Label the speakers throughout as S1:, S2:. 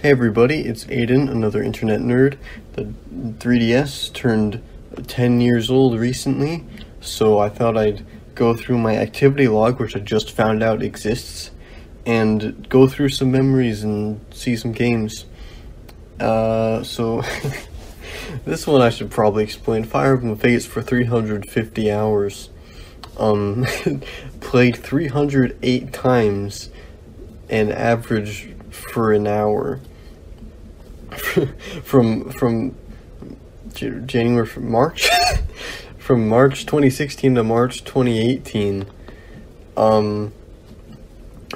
S1: Hey everybody, it's Aiden, another internet nerd. The 3DS turned 10 years old recently, so I thought I'd go through my activity log, which I just found out exists, and go through some memories and see some games. So this one I should probably explain. Fire Emblem Fates for 350 hours. Played 308 times and average for an hour. from January, from March from March 2016 to March 2018.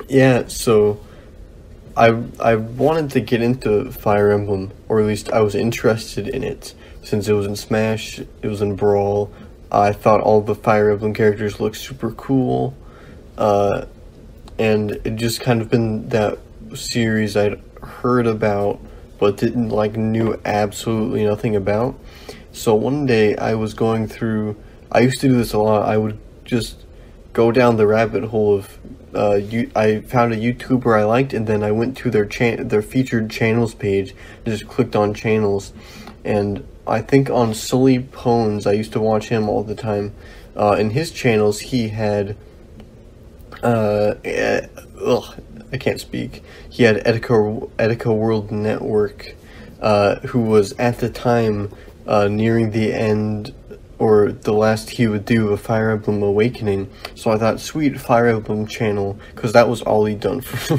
S1: Yeah, so I wanted to get into Fire Emblem, or at least I was interested in it, since it was in Smash, it was in Brawl. I thought all the Fire Emblem characters looked super cool, and it just kind of been that series I'd heard about but didn't knew absolutely nothing about. So one day I was going through, I used to do this a lot, I would just go down the rabbit hole of I found a YouTuber I liked, and then I went to their featured channels page and just clicked on channels. And I think on Sully Pones, I used to watch him all the time. In his channels he had I can't speak. He had Etika World Network, who was at the time nearing the end, or the last he would do, of Fire Emblem Awakening. So I thought, sweet, Fire Emblem channel, because that was all he'd done for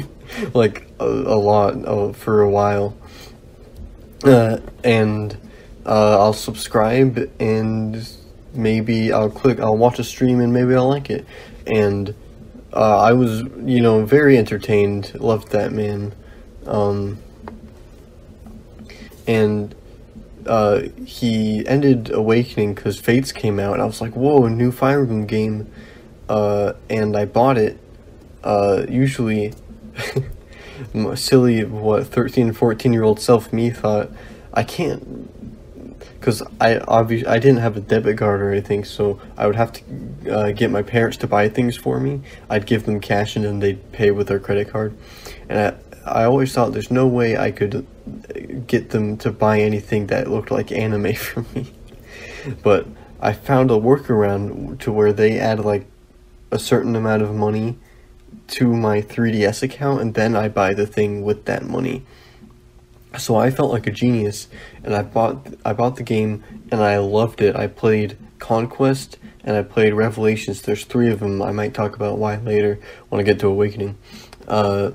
S1: for a while. And I'll subscribe, and maybe I'll watch a stream, and maybe I'll like it. And I was, very entertained, loved that man, and he ended Awakening because Fates came out, and I was like, whoa, a new Fire Emblem game, and I bought it. Usually, silly, 13 and 14-year-old self-me thought, I can't, because I didn't have a debit card or anything, so I would have to get my parents to buy things for me. I'd give them cash, and then they'd pay with their credit card. And I always thought there's no way I could get them to buy anything that looked like anime for me. But I found a workaround to where they add a certain amount of money to my 3DS account, and then I buy the thing with that money. So I felt like a genius, and I bought the game, and I loved it. I played Conquest, and I played Revelations. There's 3 of them. I might talk about why later when I get to Awakening. It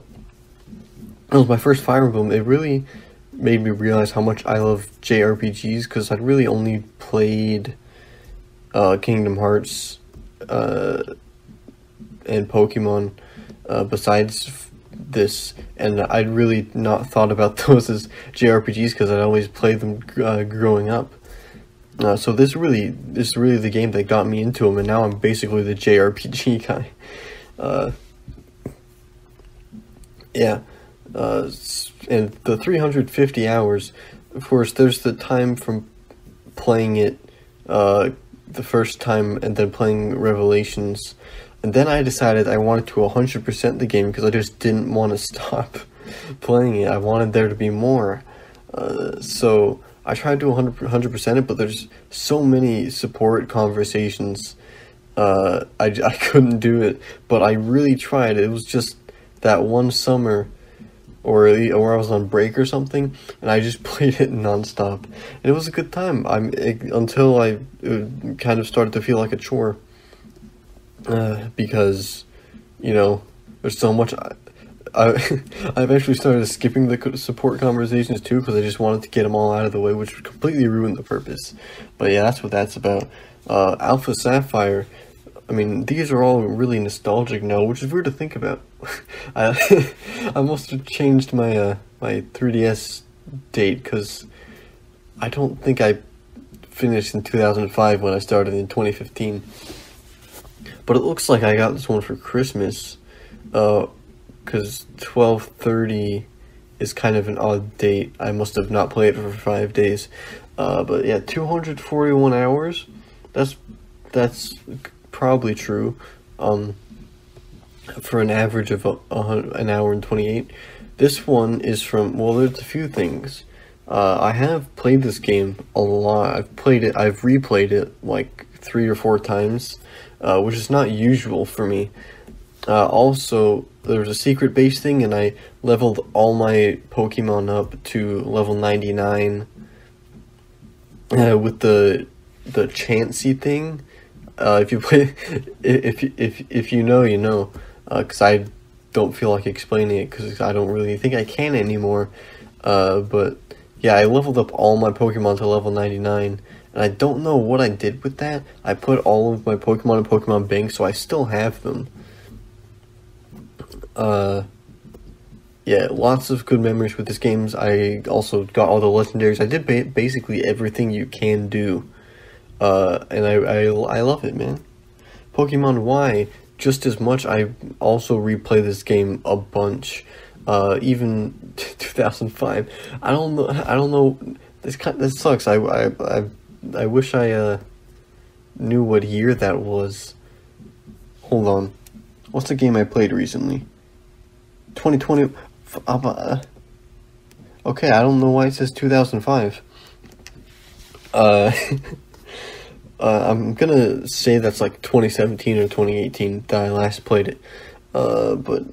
S1: was my first Fire Emblem. It really made me realize how much I love JRPGs, because I'd really only played Kingdom Hearts and Pokemon besides this, and I'd really not thought about those as JRPGs because I'd always played them growing up. So this is really the game that got me into them, and now I'm basically the JRPG guy. And the 350 hours, of course, there's the time from playing it the first time and then playing Revelations. And then I decided I wanted to 100% the game because I just didn't want to stop playing it. I wanted there to be more. So I tried to 100% it, but there's so many support conversations. I couldn't do it, but I really tried. It was just that one summer, or I was on break or something, and I just played it nonstop. And it was a good time. Until it kind of started to feel like a chore. Because, there's so much. I eventually started skipping the support conversations too, because I just wanted to get them all out of the way, which completely ruined the purpose. But yeah, that's what that's about. Alpha Sapphire, I mean, these are all really nostalgic now, which is weird to think about. I must have changed my my 3DS date, because I don't think I finished in 2005 when I started in 2015. But it looks like I got this one for Christmas, because 12/30 is kind of an odd date. I must have not played it for 5 days. But yeah, 241 hours, that's probably true. For an average of an hour and 28. This one is from, well, there's a few things. I have played this game a lot. I've replayed it like 3 or 4 times, which is not usual for me. Also, there's a secret base thing, and I leveled all my Pokemon up to level 99 with the Chansey thing. If you play, if you know, you know, because I don't feel like explaining it because I don't really think I can anymore. But yeah, I leveled up all my Pokemon to level 99, and I don't know what I did with that. I put all of my Pokemon in Pokemon Bank, so I still have them. Yeah, lots of good memories with this game. I also got all the legendaries. I did basically everything you can do. And I love it, man. Pokemon Y, just as much. I also replay this game a bunch. Even 2005. I don't know. This sucks. I wish I knew what year that was. Hold on. What's the game I played recently? 2020. Okay, I don't know why it says 2005. I'm gonna say that's like 2017 or 2018 that I last played it. But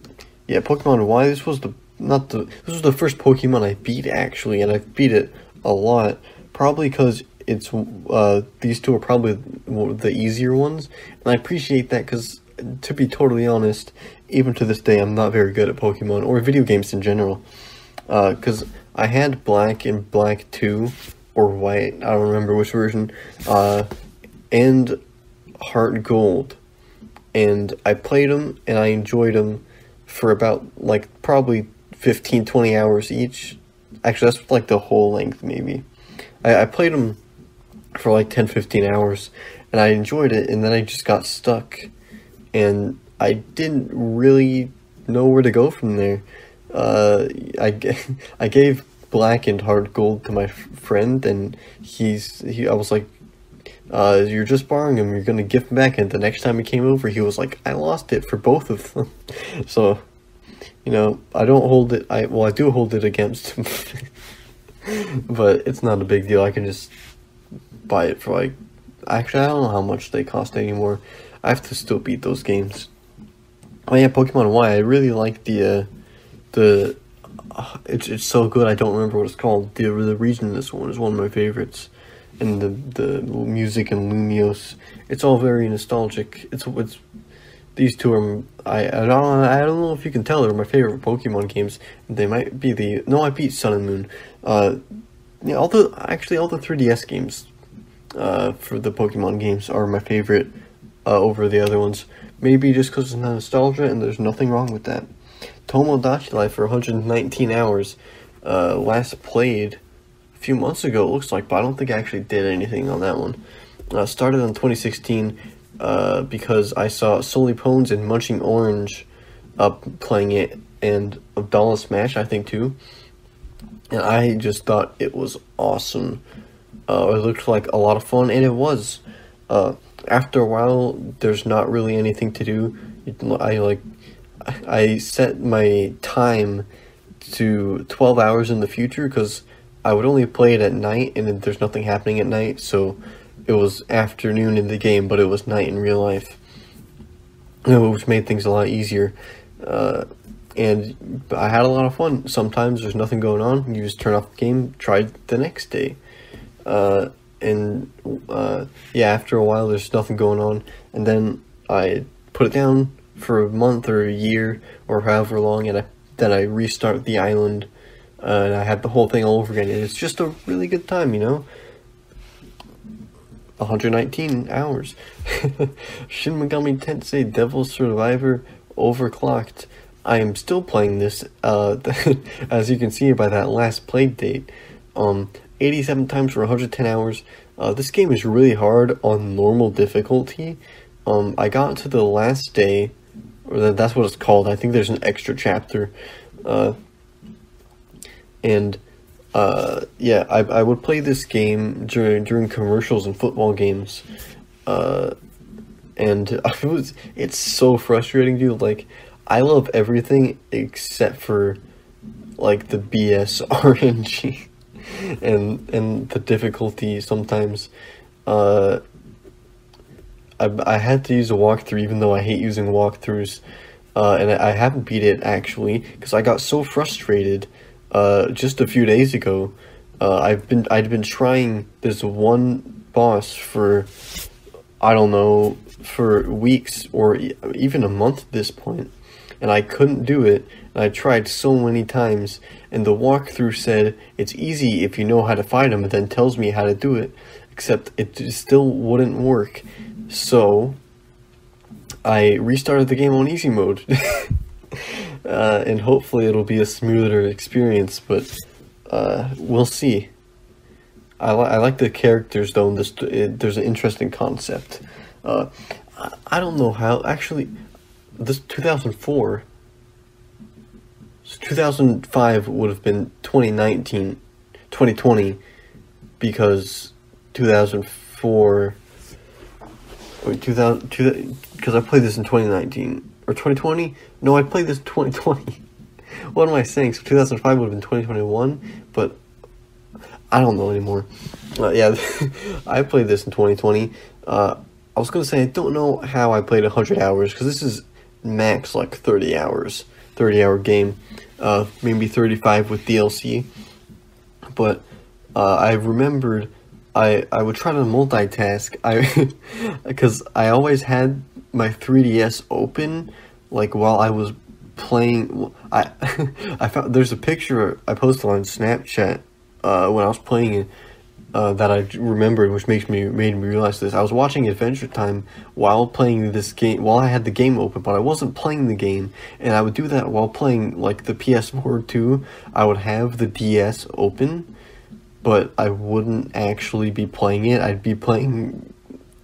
S1: yeah, Pokemon Y. This was the first Pokemon I beat actually, and I've beat it a lot. Probably because it's these two are probably the easier ones, and I appreciate that because, to be totally honest, even to this day, I'm not very good at Pokemon or video games in general. Because I had Black and Black 2, or White, I don't remember which version, and Heart Gold. And I played them, and I enjoyed them for about, like, probably 15-20 hours each. Actually, that's like the whole length, maybe. I played them for like 10-15 hours, and I enjoyed it, and then I just got stuck. And I didn't really know where to go from there. I gave Black and Heart Gold to my friend, and I was like, you're just borrowing him, you're gonna give him back. And the next time he came over, he was like, I lost it for both of them. So, you know, I don't hold it, I do hold it against him. But it's not a big deal. I can just buy it for like, actually I don't know how much they cost anymore. I have to still beat those games. Oh yeah, Pokemon Y. I really like it's so good. I don't remember what it's called. The region in this one is one of my favorites, and the music in Lumiose. It's all very nostalgic. It's these two are I don't know if you can tell, they're my favorite Pokemon games. They might be I beat Sun and Moon. Yeah, all the 3DS games for the Pokemon games are my favorite over the other ones. Maybe just because it's nostalgia, and there's nothing wrong with that. Tomodachi Life for 119 hours. Last played a few months ago, it looks like, but I don't think I actually did anything on that one. Started in 2016 because I saw Solipones and Munching Orange playing it, and Abdallah Smash, I think, too. And I just thought it was awesome. It looked like a lot of fun, and it was. After a while, there's not really anything to do. I set my time to 12 hours in the future because I would only play it at night, and there's nothing happening at night, so it was afternoon in the game, but it was night in real life, which made things a lot easier. And I had a lot of fun. Sometimes there's nothing going on, you just turn off the game, try the next day. Yeah, after a while there's nothing going on, and then I put it down for a month or a year or however long, and then I restart the island, and I have the whole thing all over again, and it's just a really good time, you know. 119 hours. Shin Megami Tensei Devil Survivor Overclocked. I am still playing this, as you can see by that last play date. 87 times for 110 hours. This game is really hard on normal difficulty. I got to the last day, or that's what it's called. I think there's an extra chapter. Yeah, I would play this game during commercials and football games. And it's so frustrating, dude. Like, I love everything except for like the BS RNG and the difficulty sometimes. I had to use a walkthrough, even though I hate using walkthroughs, and I haven't beat it actually because I got so frustrated just a few days ago. I'd been trying this one boss for, I don't know, for weeks or even a month at this point, and I couldn't do it. And I tried so many times, and the walkthrough said it's easy if you know how to fight him, and then tells me how to do it, except it still wouldn't work. So I restarted the game on easy mode, and hopefully it'll be a smoother experience, but we'll see. I like the characters though, and there's an interesting concept. I don't know how, actually, this 2004, so 2005 would have been 2020, because 2004, wait, because I played this in 2019, or 2020? No, I played this in 2020. What am I saying? So 2005 would have been 2021, but I don't know anymore. Yeah, I played this in 2020. I was going to say, I don't know how I played 100 hours, because this is max like 30 hours, 30-hour game, maybe 35 with DLC, but I remembered I would try to multitask, because I always had my 3DS open, like while I was playing. I found there's a picture I posted on Snapchat when I was playing it, that I remembered, which made me realize this. I was watching Adventure Time while playing this game, while I had the game open, but I wasn't playing the game, and I would do that while playing like the PS4 too. I would have the DS open, but I wouldn't actually be playing it. I'd be playing,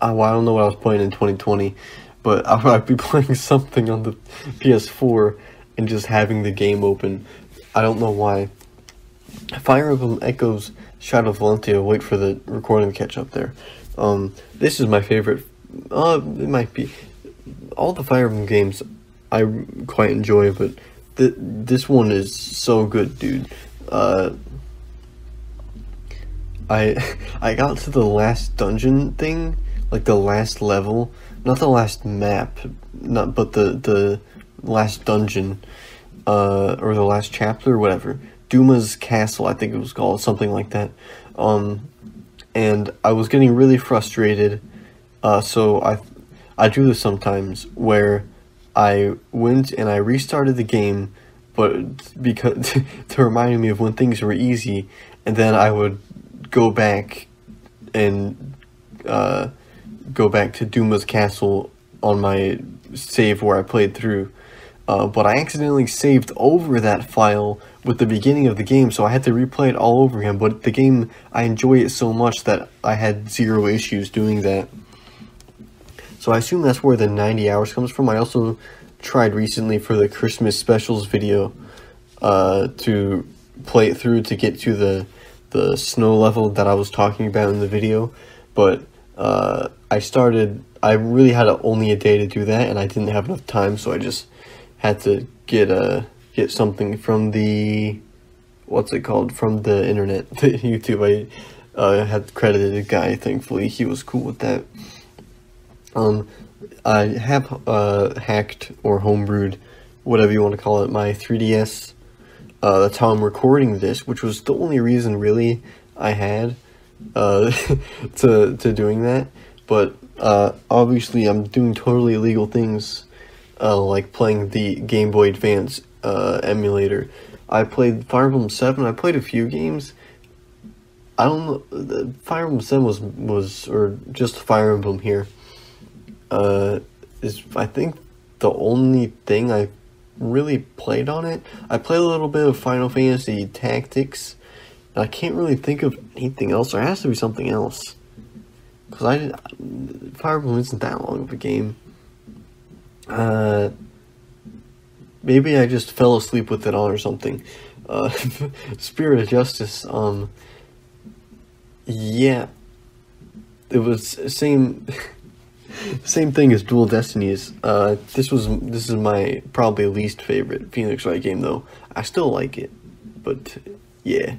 S1: well, I don't know what I was playing in 2020, but I'd be playing something on the PS4 and just having the game open. I don't know why. Fire Emblem Echoes Shadow of Valentia, wait for the recording to catch up there. This is my favorite, it might be, all the Fire Emblem games I quite enjoy, but this one is so good, dude. I got to the last dungeon thing, like the last level, not the last map, but the last dungeon, or the last chapter, whatever. Duma's Castle, I think it was called, something like that. And I was getting really frustrated, so I do this sometimes, where I went and I restarted the game, but because to remind me of when things were easy, and then I would go back and go back to Duma's Castle on my save where I played through. But I accidentally saved over that file with the beginning of the game, so I had to replay it all over again. But the game, I enjoy it so much that I had zero issues doing that. So I assume that's where the 90 hours comes from. I also tried recently for the Christmas specials video to play it through to get to the snow level that I was talking about in the video. But I really had only a day to do that, and I didn't have enough time, so I just had to get something from the, what's it called, from the internet, YouTube. I had credited a guy, thankfully. He was cool with that. I have hacked or homebrewed, whatever you want to call it, my 3DS. That's how I'm recording this, which was the only reason really I had to doing that. But obviously I'm doing totally illegal things, like playing the Game Boy Advance emulator. I played Fire Emblem 7. I played a few games. I don't know, Fire Emblem 7 was or just Fire Emblem here, is I think the only thing I really played on it. I played a little bit of Final Fantasy Tactics, and I can't really think of anything else. There has to be something else, because Fire Emblem isn't that long of a game. Maybe I just fell asleep with it on or something. Spirit of Justice, yeah, it was same thing as Dual Destinies. This is my probably least favorite Phoenix Wright game, though. I still like it. but yeah.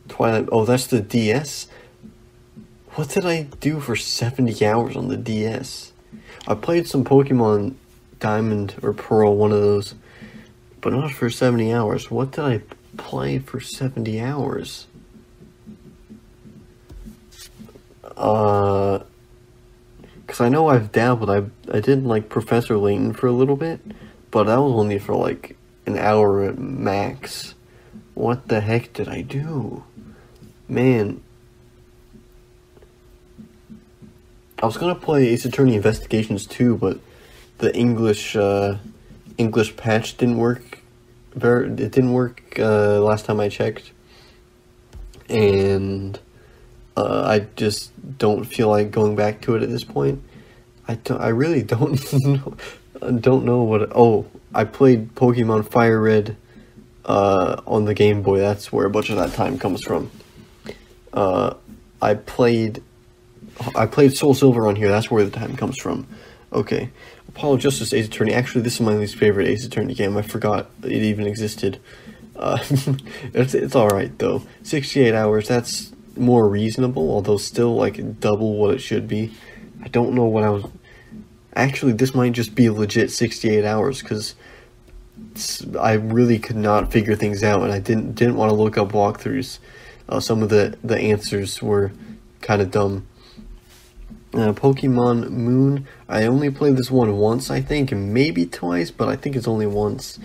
S1: Twilight, oh, that's the DS? What did I do for 70 hours on the DS? I played some Pokemon Diamond or Pearl, one of those, but not for 70 hours. What did I play for 70 hours? Because I know I've dabbled. I did like Professor Layton for a little bit, but that was only for like an hour at max. What the heck did I do? Man. I was gonna play Ace Attorney Investigations too, but the English patch didn't work. It didn't work last time I checked, and I just don't feel like going back to it at this point. I really don't know what. Oh, I played Pokemon Fire Red on the Game Boy. That's where a bunch of that time comes from. I played Soul Silver on here. That's where the time comes from. Okay. Apollo Justice Ace Attorney. Actually, this is my least favorite Ace Attorney game. I forgot it even existed. It's alright, though. 68 hours, that's more reasonable, although still, like, double what it should be. I don't know what I was... Actually, this might just be legit 68 hours, because I really could not figure things out, and I didn't want to look up walkthroughs. Some of the answers were kind of dumb. Pokemon Moon, I only played this one once, I think, and maybe twice, but I think it's only once.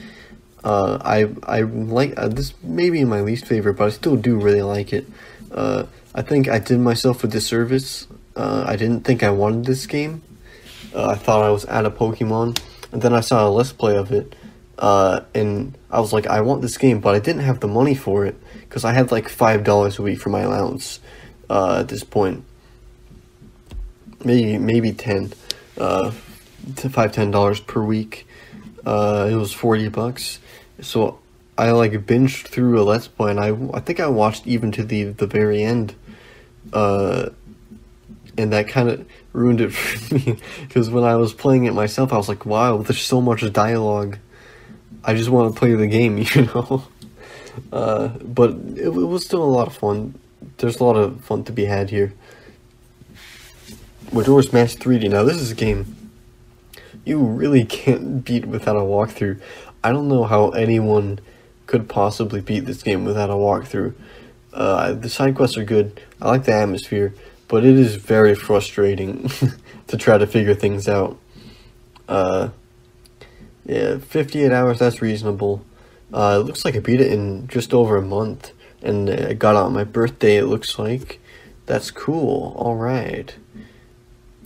S1: I like this may be my least favorite, but I still do really like it. I think I did myself a disservice. I didn't think I wanted this game. I thought I was out of Pokemon, and then I saw a Let's Play of it, and I was like, I want this game, but I didn't have the money for it, because I had like $5 a week for my allowance at this point. Maybe 10 to $10 per week. It was $40, so I like binged through a Let's Play, and I think I watched even to the very end, and that kind of ruined it for me, because when I was playing it myself, I was like, wow, there's so much dialogue, I just want to play the game, you know. But it was still a lot of fun. There's a lot of fun to be had here. Majora's Mask 3D. Now this is a game you really can't beat without a walkthrough. I don't know how anyone could possibly beat this game without a walkthrough. The side quests are good. I like the atmosphere, but it is very frustrating to try to figure things out. Yeah, 58 hours, that's reasonable. It looks like I beat it in just over a month, and I got it on my birthday, it looks like. That's cool. Alright.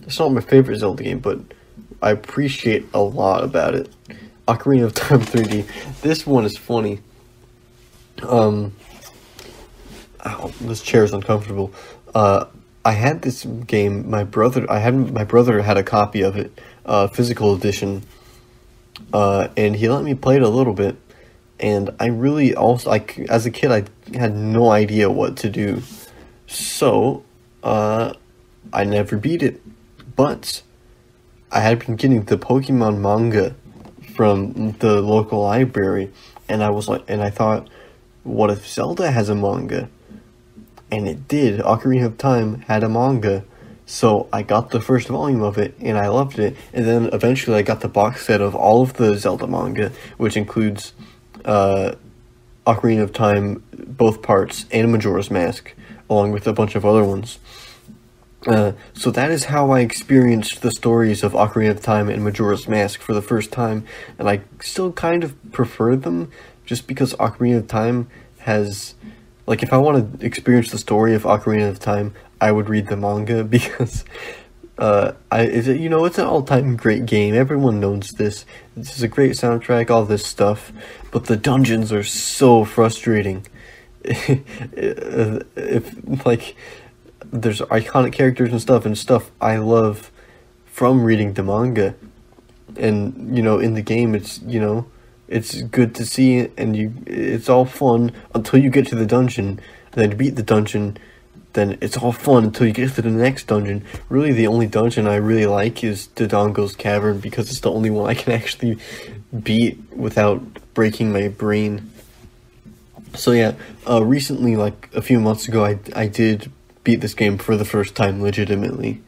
S1: It's not my favorite Zelda game, but I appreciate a lot about it. Ocarina of Time 3D. This one is funny. Ow, this chair is uncomfortable. I had this game, my brother had a copy of it, physical edition, and he let me play it a little bit, and I really also, like, as a kid, I had no idea what to do, so, I never beat it. But I had been getting the Pokemon manga from the local library, and I was like, and I thought, what if Zelda has a manga? And it did. Ocarina of Time had a manga, so I got the first volume of it, and I loved it. And then eventually I got the box set of all of the Zelda manga, which includes Ocarina of Time, both parts, and Majora's Mask, along with a bunch of other ones. So that is how I experienced the stories of Ocarina of Time and Majora's Mask for the first time, and I still kind of prefer them, just because Ocarina of Time has, like, if I want to experience the story of Ocarina of Time, I would read the manga, because, it's an all-time great game, everyone knows this, this is a great soundtrack, all this stuff, but the dungeons are so frustrating. There's iconic characters and stuff I love from reading the manga, and in the game it's it's good to see it, and it's all fun until you get to the dungeon, and then to beat the dungeon then it's all fun until you get to the next dungeon. Really, the only dungeon I really like is Dodongo's Cavern, because it's the only one I can actually beat without breaking my brain. So yeah, recently, like a few months ago, I did beat this game for the first time legitimately.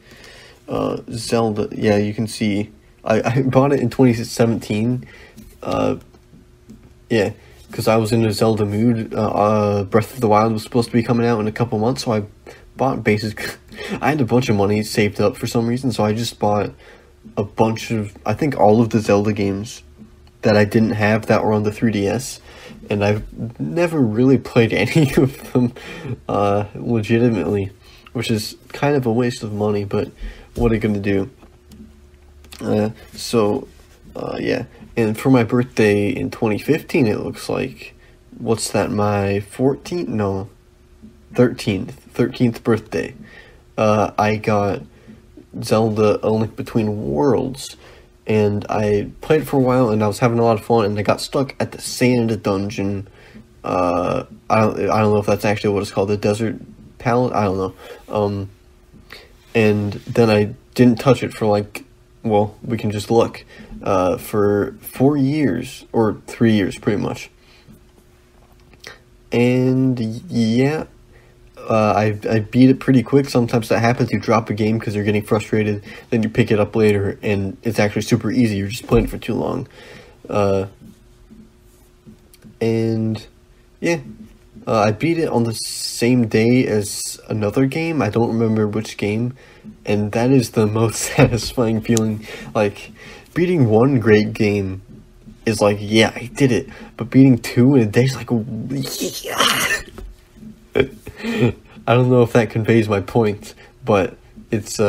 S1: Zelda, yeah, you can see I bought it in 2017. Yeah, because I was in a Zelda mood. Breath of the Wild was supposed to be coming out in a couple months, so I bought I had a bunch of money saved up for some reason, so I just bought a bunch of, I think all of the Zelda games that I didn't have that were on the 3DS, and I've never really played any of them legitimately, which is kind of a waste of money, but what are you gonna do? Yeah, and for my birthday in 2015, it looks like, what's that, my 14th? No, 13th birthday, I got Zelda A Link Between Worlds, and I played it for a while, and I was having a lot of fun, and I got stuck at the sand dungeon. I don't know if that's actually what it's called, the Desert Palace, I don't know. And then I didn't touch it for like, well, we can just look, for 4 years, or 3 years, pretty much. And yeah, I beat it pretty quick. Sometimes that happens, you drop a game because you're getting frustrated, then you pick it up later, and it's actually super easy, you're just playing for too long. And yeah, I beat it on the same day as another game, I don't remember which game, and that is the most satisfying feeling. Like, beating one great game is like, yeah, I did it, but beating two in a day is like, yeah. I don't know if that conveys my point, but it's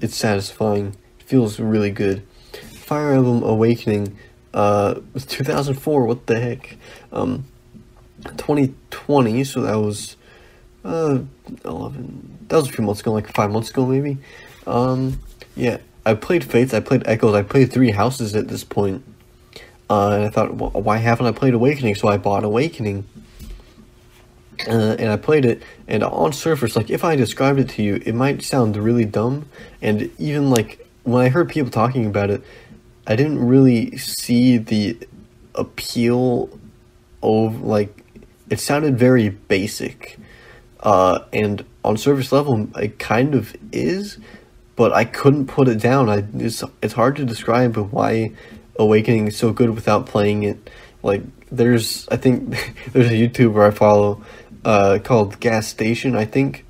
S1: satisfying. It feels really good. Fire Emblem Awakening was 2004, what the heck? 2020, so that was 11, that was a few months ago, like 5 months ago maybe. Yeah, I played Fates, I played Echoes, I played 3 Houses at this point. And I thought, well, why haven't I played Awakening? So I bought Awakening. And I played it, and on surface, like, if I described it to you, it might sound really dumb, and even, like, when I heard people talking about it, I didn't really see the appeal of, like, it sounded very basic, and on surface level, it kind of is, but I couldn't put it down. It's hard to describe why Awakening is so good without playing it. Like, I think, there's a YouTuber I follow, called Gas Station, I think,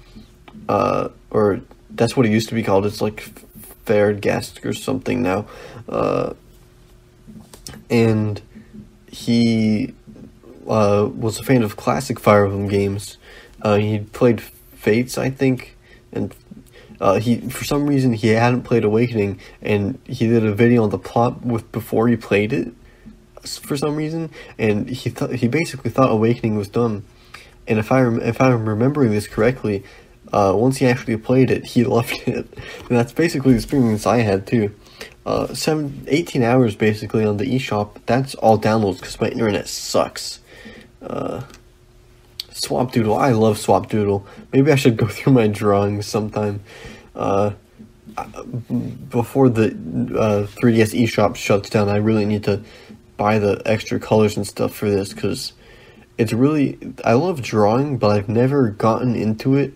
S1: or that's what it used to be called. It's like Fair Gas or something now, and he was a fan of classic Fire Emblem games. He played Fates, I think, and for some reason he hadn't played Awakening, and he did a video on the plot before he played it for some reason, and he basically thought Awakening was done. And if I'm remembering this correctly, once he actually played it, he loved it. And that's basically the experience I had too. 18 hours basically on the eShop. That's all downloads because my internet sucks. Swapdoodle, I love Swapdoodle. Maybe I should go through my drawings sometime. Before the 3DS eShop shuts down, I really need to buy the extra colors and stuff for this, because it's really, I love drawing, but I've never gotten into it,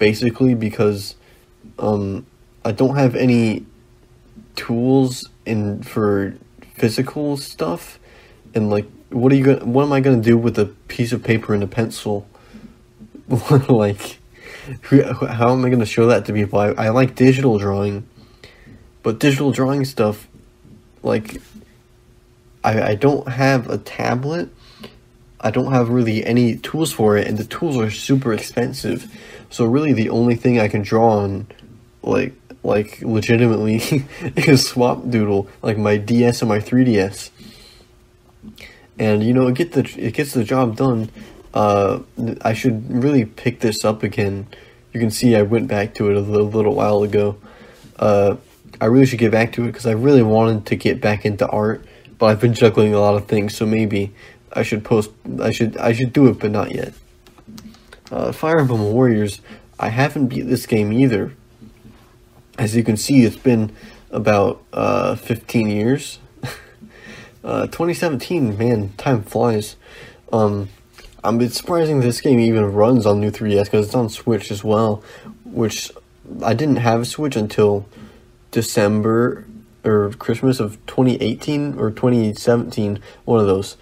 S1: basically because I don't have any tools for physical stuff, and like, what am I gonna do with a piece of paper and a pencil? Like, how am I gonna show that to people? I like digital drawing, but digital drawing stuff, like, I don't have a tablet. I don't have really any tools for it, and the tools are super expensive. So really the only thing I can draw on, like legitimately, is Swapdoodle, like my DS and my 3DS. And you know, it gets the job done. I should really pick this up again. You can see I went back to it a little while ago. I really should get back to it because I really wanted to get back into art, but I've been juggling a lot of things, so maybe I should do it, but not yet. Fire Emblem Warriors, I haven't beat this game either. As you can see, it's been about 15 years. 2017, man, time flies. It's surprising this game even runs on new 3DS because it's on Switch as well, which I didn't have a Switch until December or Christmas of 2018 or 2017, one of those.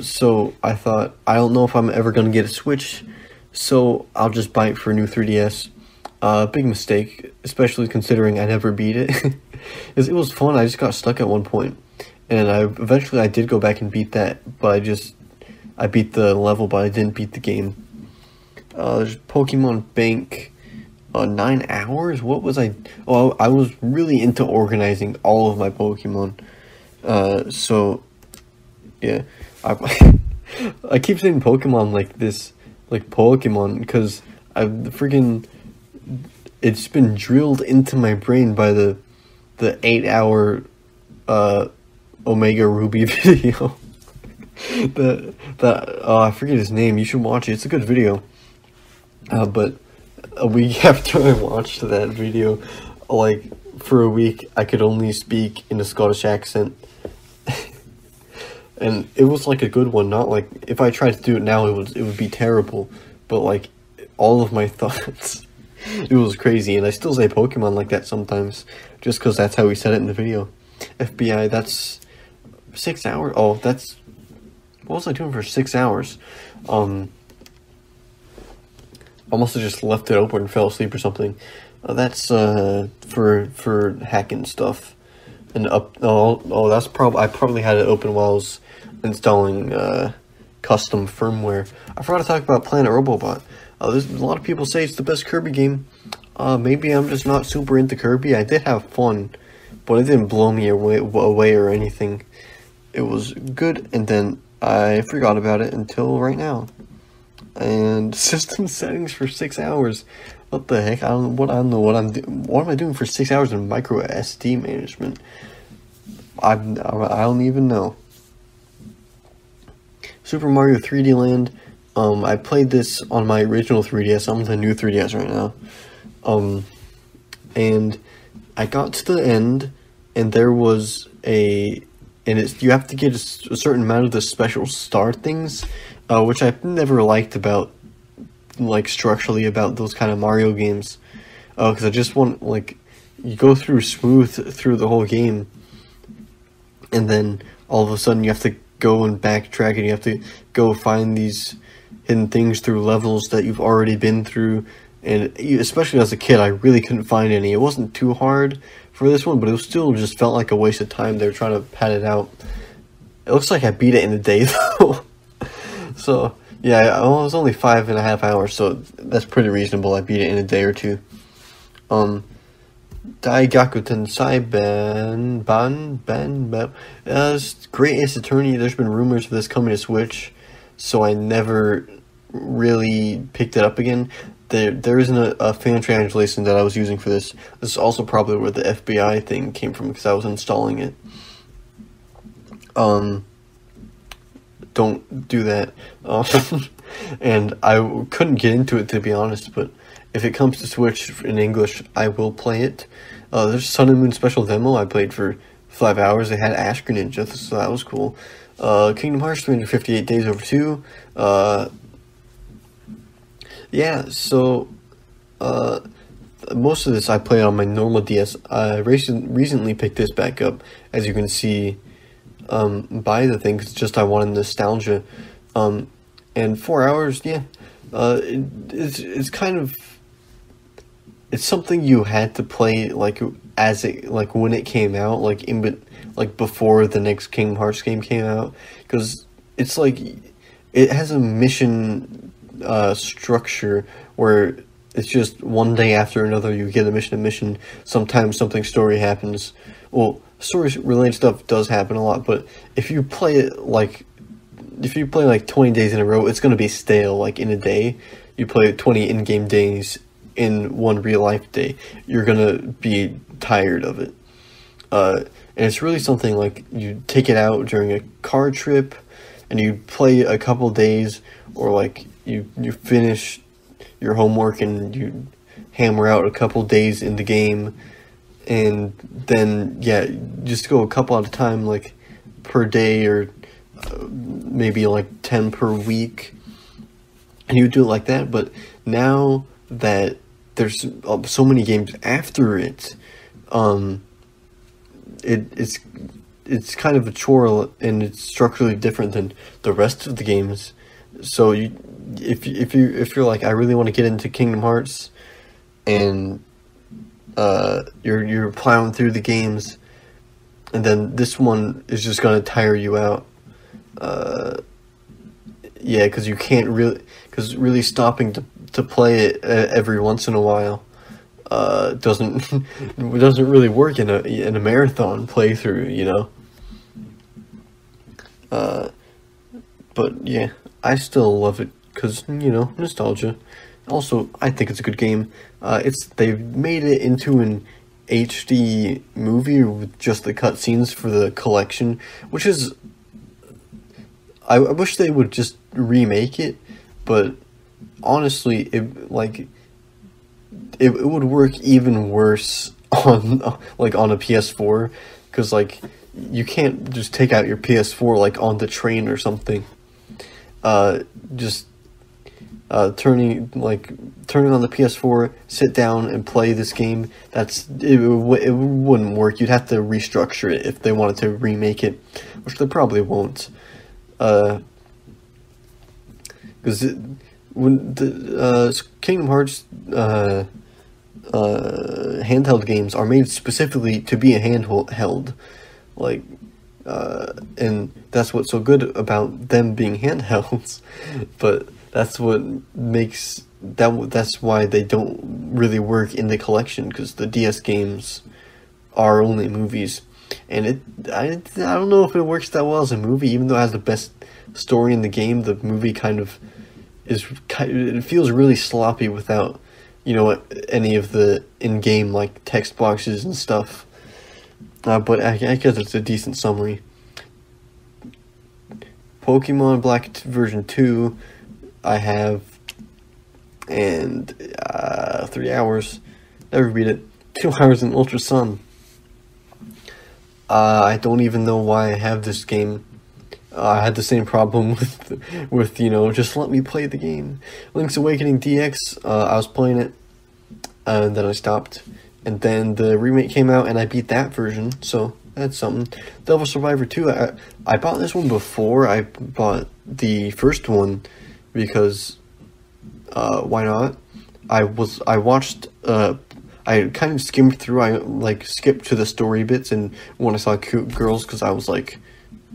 S1: So I thought, I don't know if I'm ever going to get a Switch, so I'll just buy it for a new 3DS. Big mistake, especially considering I never beat it. It was fun, I just got stuck at one point. And eventually I did go back and beat that, but I beat the level, but I didn't beat the game. There's Pokemon Bank, 9 hours? What was I? Oh, I was really into organizing all of my Pokemon. So, yeah. I keep saying Pokemon like this, like Pokemon, because it's been drilled into my brain by the 8-hour, Omega Ruby video. I forget his name. You should watch it. It's a good video. But a week after I watched that video, like for a week, I could only speak in a Scottish accent, and it was like a good one. Not like if I tried to do it now, it would be terrible. But like all of my thoughts, it was crazy. And I still say Pokemon like that sometimes, just because that's how we said it in the video. FBI. That's 6 hours. Oh, that's. What was I doing for 6 hours? I must have just left it open and fell asleep or something. That's for hacking stuff. And that's I probably had it open while I was installing custom firmware. I forgot to talk about Planet Robobot. There's a lot of people say it's the best Kirby game. Maybe I'm just not super into Kirby. I did have fun, but it didn't blow me away or anything. It was good, and then I forgot about it until right now. And system settings for 6 hours. What the heck? I don't know what I'm doing. What am I doing for 6 hours in micro SD management? I don't even know. Super Mario 3D Land. I played this on my original 3DS. I'm on the new 3DS right now. And I got to the end, and there was you have to get a certain amount of the special star things, which I've never liked about, like, structurally about those kind of Mario games, because I just want, like, you go through smooth through the whole game, and then all of a sudden you have to go and backtrack, and you have to go find these hidden things through levels that you've already been through, and especially as a kid, I really couldn't find any. It wasn't too hard for this one, but it still just felt like a waste of time. They were trying to pad it out. It looks like I beat it in a day, though. So, yeah, it was only 5.5 hours, so that's pretty reasonable. I beat it in a day or two. Daigaku Tensei Great Ace Attorney. There's been rumors of this coming to Switch, so I never really picked it up again. There isn't a fan translation that I was using for this. This is also probably where the FBI thing came from, because I was installing it. Don't do that. And I couldn't get into it, to be honest, but if it comes to Switch in English, I will play it. There's Sun and Moon Special Demo I played for 5 hours. They had Ash Greninja, so that was cool. Kingdom Hearts 358 Days Over 2. Yeah, so most of this I played on my normal DS. I recently picked this back up, as you can see, by the thing, 'cause just I wanted nostalgia. And 4 hours, yeah, it's kind of, it's something you had to play like when it came out, like before the next Kingdom Hearts game came out, because it's like it has a mission structure where it's just one day after another you get a mission. Sometimes something story happens. Well, story related stuff does happen a lot, but if you play like 20 days in a row, it's gonna be stale. Like in a day, you play 20 in-game days in one real life day, you're gonna be tired of it. And it's really something like you take it out during a car trip, and you play a couple days, or like you finish your homework and you hammer out a couple days in the game, and then yeah, just go a couple at a time, like per day, or maybe like 10 per week, and you do it like that. But now that there's so many games after it, it's kind of a chore, and it's structurally different than the rest of the games. So if you're like, I really want to get into Kingdom Hearts, and you're plowing through the games, and then this one is just gonna tire you out. Yeah, because you can't really stopping to play it every once in a while doesn't really work in a marathon playthrough, you know. But yeah, I still love it because, you know, nostalgia. Also, I think it's a good game. They've made it into an HD movie with just the cutscenes for the collection, which is, I wish they would just remake it, but honestly, it would work even worse on on a PS4, because like you can't just take out your PS4 like on the train or something. Just turning on the PS4, sit down and play this game. It wouldn't work. You'd have to restructure it if they wanted to remake it, which they probably won't. Because when the Kingdom Hearts handheld games are made specifically to be a handheld, like, and that's what's so good about them being handhelds. But that's what makes that's why they don't really work in the collection, because the DS games are only movies, and I don't know if it works that well as a movie. Even though it has the best story in the game, the movie it feels really sloppy without, you know, any of the in-game like text boxes and stuff. But I guess it's a decent summary. Pokemon Black version 2 I have, and 3 hours. Never beat it. 2 hours in Ultra Sun. I don't even know why I have this game. I had the same problem with you know, just let me play the game. Link's Awakening DX, I was playing it, and then I stopped. And then the remake came out, and I beat that version, so that's something. Devil Survivor 2, I bought this one before I bought the first one, because, why not? I watched, I kind of skimmed through, I, like, skipped to the story bits, and when I saw cute girls, because I was, like,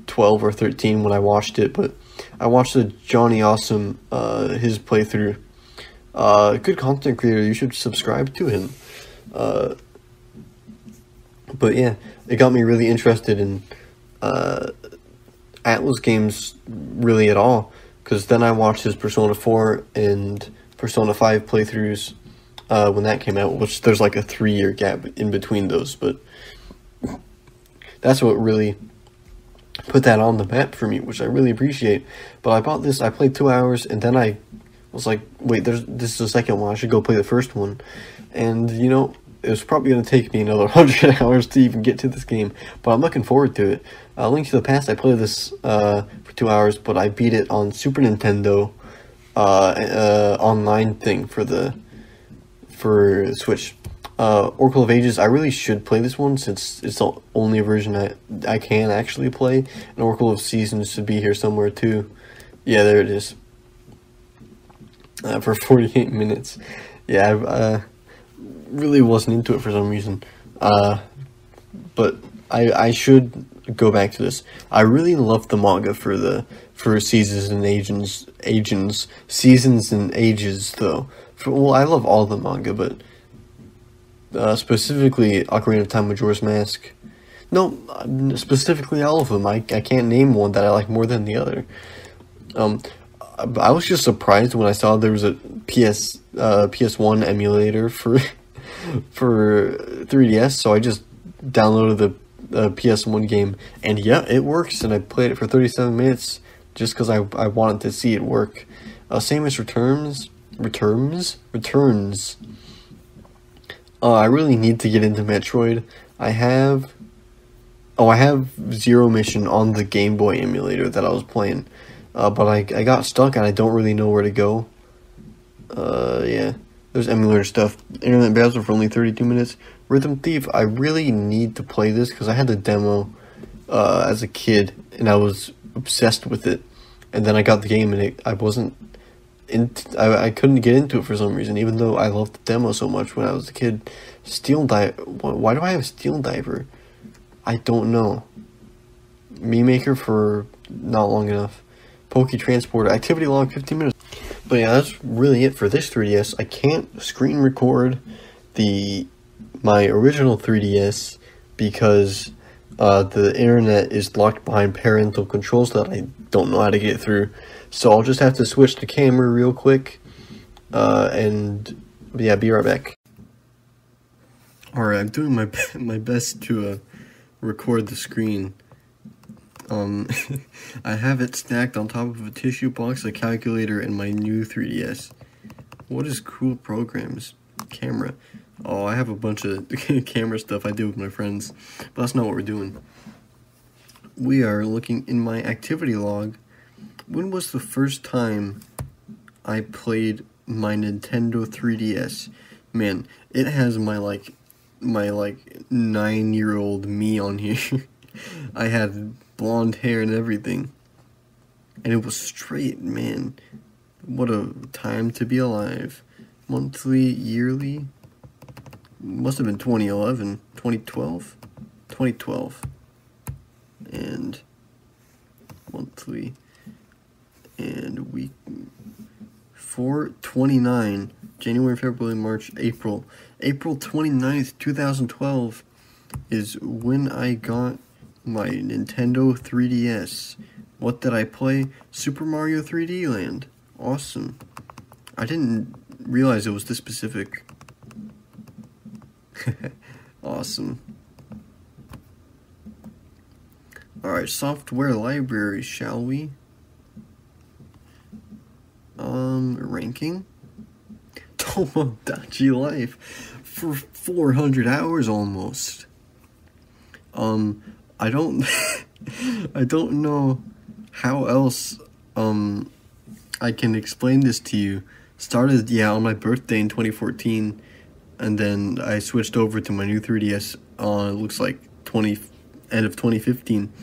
S1: 12 or 13 when I watched it, but I watched the Johnny Awesome, his playthrough. Good content creator, you should subscribe to him. But yeah, it got me really interested in Atlas games really at all, because then I watched his Persona 4 and Persona 5 playthroughs when that came out, which there's like a 3-year gap in between those, but that's what really put that on the map for me, which I really appreciate. But I bought this, I played 2 hours, and then I was like, wait, this is the second one, I should go play the first one. And, you know, it was probably going to take me another 100 hours to even get to this game, but I'm looking forward to it. Link to the Past, I played this for 2 hours, but I beat it on Super Nintendo online thing for Switch. Oracle of Ages, I really should play this one, since it's the only version I can actually play. And Oracle of Seasons should be here somewhere too. Yeah, there it is. For 48 minutes. Yeah, I really wasn't into it for some reason. But I should go back to this. I really love the manga for Seasons and Seasons and Ages, though. Well, I love all the manga, but specifically Ocarina of Time, Majora's Mask. No, specifically all of them. I can't name one that I like more than the other. I was just surprised when I saw there was a PS1 emulator for 3DS, so I just downloaded the PS1 game, and yeah, it works, and I played it for 37 minutes just because I wanted to see it work. Samus Returns. I really need to get into Metroid. I have Zero Mission on the Game Boy emulator that I was playing, but I got stuck and I don't really know where to go. Yeah, there's emulator stuff. Internet browser for only 32 minutes. Rhythm Thief, I really need to play this because I had the demo as a kid and I was obsessed with it. And then I got the game and I couldn't get into it for some reason, even though I loved the demo so much when I was a kid. Why do I have Steel Diver? I don't know. Mii Maker for not long enough. Poke Transporter, activity log 15 minutes. But yeah, that's really it for this 3DS. I can't screen record my original 3DS because the internet is locked behind parental controls that I don't know how to get through. So I'll just have to switch the camera real quick. And yeah, be right back. Alright, I'm doing my best to record the screen. I have it stacked on top of a tissue box, a calculator, and my new 3DS. What is cool programs? Camera. Oh, I have a bunch of camera stuff I do with my friends, but that's not what we're doing. We are looking in my activity log. When was the first time I played my Nintendo 3DS? Man, it has my 9-year-old me on here. I had blonde hair and everything. And it was straight, man. What a time to be alive. Monthly, yearly? Must have been 2011, 2012? 2012. And monthly and week 4/29, January, February, March, April. April 29th, 2012 is when I got my Nintendo 3DS. What did I play? Super Mario 3D Land. Awesome. I didn't realize it was this specific. Awesome. Alright, software library, shall we? Ranking? Tomodachi Life for 400 hours almost. I don't I don't know how else I can explain this to you. Started on my birthday in 2014, and then I switched over to my new 3DS it looks like end of 2015.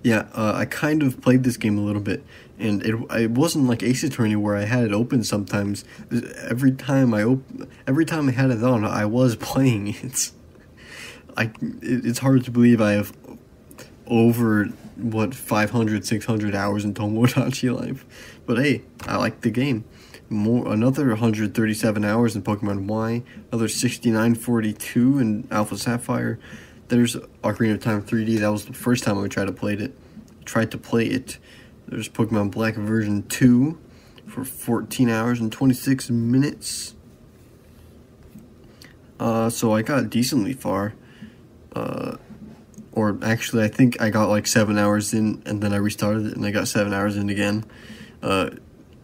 S1: Yeah, I kind of played this game a little bit, and it wasn't like Ace Attorney where I had it open sometimes. Every time I had it on, I was playing it. It's hard to believe I have over 500, 600 hours in Tomodachi Life. But hey, I like the game. Another 137 hours in Pokemon Y, another 6942 in Alpha Sapphire. There's Ocarina of Time 3D. That was the first time I tried to play it. There's Pokemon Black version 2 for 14 hours and 26 minutes. So I got decently far. Or actually, I think I got like 7 hours in, and then I restarted it, and I got 7 hours in again.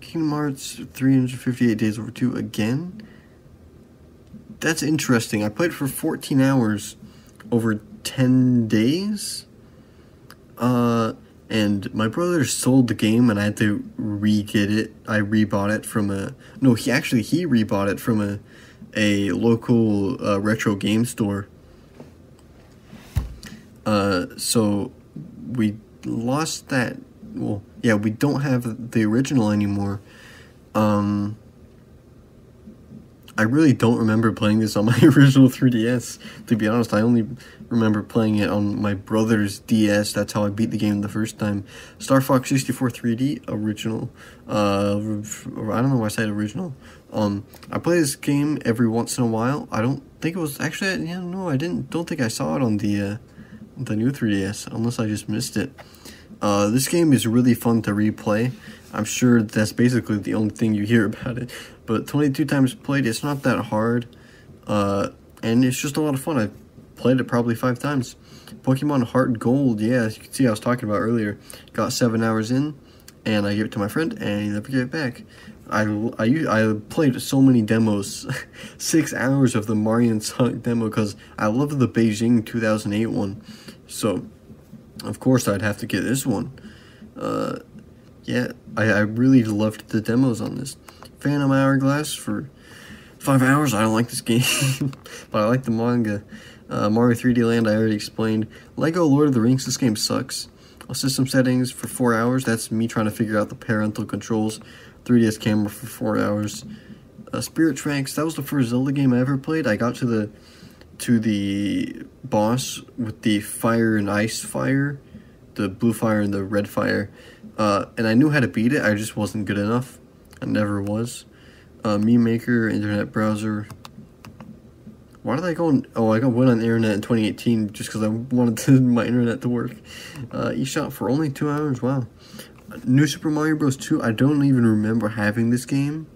S1: Kingdom Hearts 358 Days Over 2 again? That's interesting. I played for 14 hours over 10 days. And my brother sold the game, and I had to re-get it. I rebought it from he rebought it from a local retro game store. So we lost that. Well, yeah, we don't have the original anymore. I really don't remember playing this on my original 3DS. To be honest, I only remember playing it on my brother's DS. That's how I beat the game the first time. Star Fox 64 3D original. I don't know why I said original. I play this game every once in a while. I don't think it was actually. Yeah, no, I don't think I saw it on the new 3DS, unless I just missed it. This game is really fun to replay. I'm sure that's basically the only thing you hear about it. But 22 times played, it's not that hard. And it's just a lot of fun. I've played it probably 5 times. Pokemon Heart Gold, yeah, as you can see I was talking about earlier. Got 7 hours in. and I gave it to my friend, and he never gave it back. I played so many demos, 6 hours of the Mario and Sonic demo, because I love the Beijing 2008 one. So, of course, I'd have to get this one. Yeah, I really loved the demos on this. Phantom Hourglass for 5 hours. I don't like this game, but I like the manga. Mario 3D Land, I already explained. Lego Lord of the Rings, this game sucks. System settings for 4 hours. That's me trying to figure out the parental controls. 3DS camera for 4 hours. Spirit Tracks, that was the first Zelda game I ever played. I got to the boss with the fire and ice fire, the blue fire and the red fire, and I knew how to beat it. I just wasn't good enough. I never was. Meme Maker, internet browser. Why did I go on? Oh, I went on the internet in 2018 just because I wanted my internet to work. eShop for only 2 hours. Wow. New Super Mario Bros. 2. I don't even remember having this game.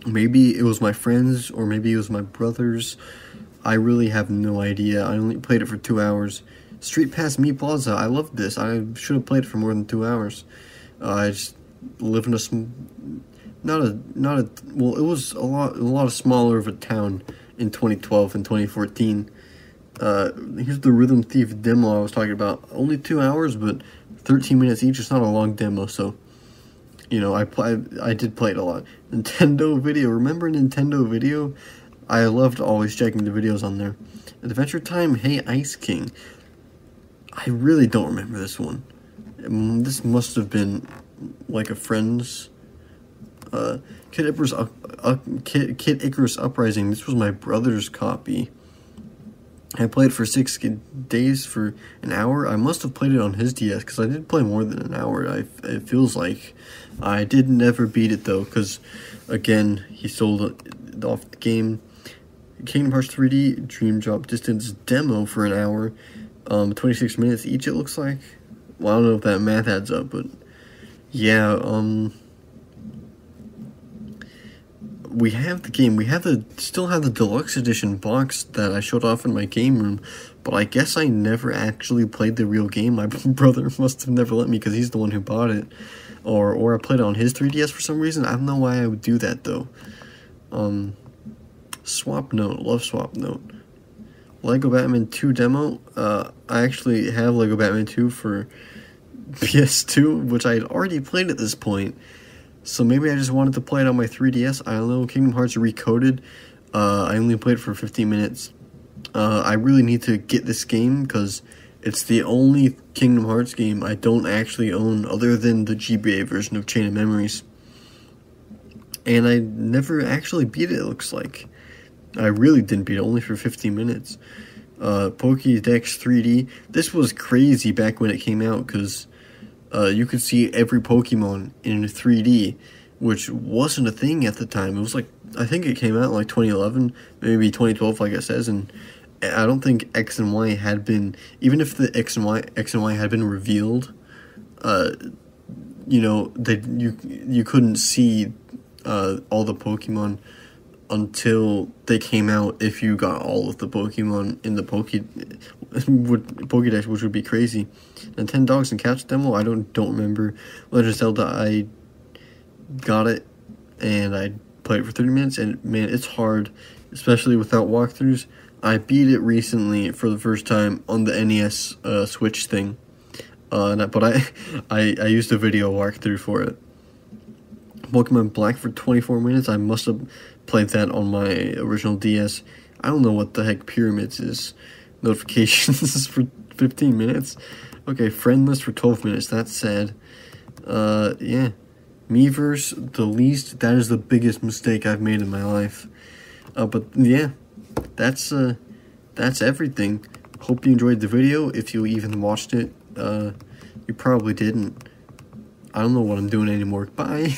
S1: Maybe it was my friends, or maybe it was my brother's. I really have no idea. I only played it for 2 hours. Street Pass Meat Plaza. I loved this. I should have played it for more than 2 hours. I just live in a well, it was a lot smaller of a town in 2012 and 2014. Here's the Rhythm Thief demo I was talking about. Only 2 hours, but 13 minutes each. It's not a long demo, so you know, I did play it a lot. Nintendo Video. Remember Nintendo Video? I loved always checking the videos on there. Adventure Time. Hey Ice King. I really don't remember this one. This must have been like a friend's. Kid Icarus Uprising. This was my brother's copy. I played for 6 days for an hour. I must have played it on his DS, because I did play more than an hour, it feels like. I did never beat it, though, because, again, he sold it off the game. Kingdom Hearts 3D Dream Drop Distance demo for an hour. 26 minutes each, it looks like. Well, I don't know if that math adds up, but yeah, we have the game. We have still have the deluxe edition box that I showed off in my game room, but I guess I never actually played the real game. My brother must have never let me, because he's the one who bought it, or I played it on his 3DS for some reason. I don't know why I would do that though. Swap Note, love Swap Note. Lego Batman 2 demo. I actually have Lego Batman 2 for PS2, which I had already played at this point. So maybe I just wanted to play it on my 3DS. I don't know. Kingdom Hearts Recoded. I only played for 15 minutes. I really need to get this game, because it's the only Kingdom Hearts game I don't actually own, other than the GBA version of Chain of Memories. And I never actually beat it, it looks like. I really didn't beat it, only for 15 minutes. Pokedex 3D. This was crazy back when it came out, because you could see every Pokemon in 3D, which wasn't a thing at the time. It was like, I think it came out in like 2011, maybe 2012, like it says, and I don't think X and Y had been, even if the X and Y had been revealed, you know, that you couldn't see all the Pokemon until they came out, if you got all of the Pokemon in the Pokedex, which would be crazy. And 10 Dogs and Cats demo, I don't remember. Legend of Zelda, I got it, and I played it for 30 minutes, and man, it's hard, especially without walkthroughs. I beat it recently for the first time on the NES Switch thing, but I used a video walkthrough for it. Pokemon Black for 24 minutes, I must have played that on my original DS. I don't know what the heck Pyramids is. Notifications for 15 minutes. Okay, Friend List for 12 minutes, that's sad. Yeah. Miiverse, the least, that is the biggest mistake I've made in my life. But yeah, that's everything. Hope you enjoyed the video, if you even watched it. You probably didn't. I don't know what I'm doing anymore. Bye.